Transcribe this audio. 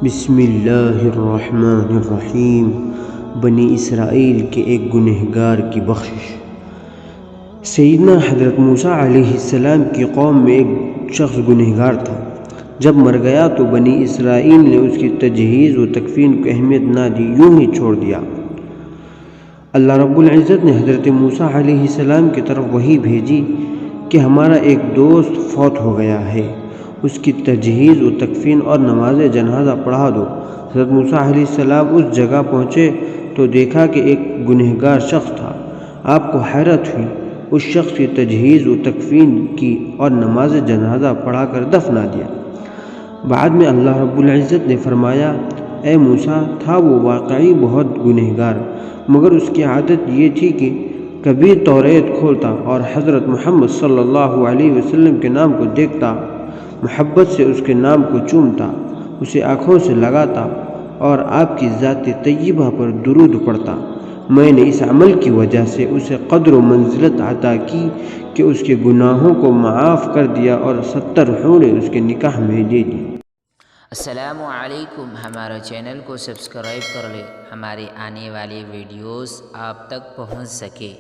بسم اللہ الرحمن الرحیم۔ بنی اسرائیل کے ایک گنہگار کی بخشش۔ سیدنا حضرت موسیٰ علیہ السلام کی قوم میں ایک شخص گنہگار تھا۔ جب مر گیا تو بنی اسرائیل نے اس کی تجہیز و تکفین کو اہمیت نہ دی، یوں ہی چھوڑ دیا۔ اللہ رب العزت نے حضرت موسیٰ علیہ السلام کی طرف وحی بھیجی کہ ہمارا ایک دوست فوت ہو گیا ہے، اس کی تجہیز و تکفین اور نماز جنازہ پڑھا دو۔ حضرت موسیٰ علیہ السلام اس جگہ پہنچے تو دیکھا کہ ایک گنہگار شخص تھا۔ آپ کو حیرت ہوئی، اس شخص کی تجہیز و تکفین کی اور نماز جنازہ پڑھا کر دفنا دیا۔ بعد میں اللہ رب العزت نے فرمایا، اے موسیٰ، تھا وہ واقعی بہت گنہگار، مگر اس کی عادت یہ تھی کہ کبھی توریت کھولتا اور حضرت محمد صلی اللہ علیہ وسلم کے نام کو دیکھتا، محبت سے اس کے نام کو چومتا، اسے آنکھوں سے لگاتا اور آپ کی ذات طیبہ پر درود پڑھتا۔ میں نے اس عمل کی وجہ سے اسے قدر و منزلت عطا کی کہ اس کے گناہوں کو معاف کر دیا اور 70 حوریں اس کے نکاح میں دے دی۔ السلام علیکم، ہمارے چینل کو سبسکرائب کر لیں، ہمارے آنے والے ویڈیوز آپ تک پہنچ سکے۔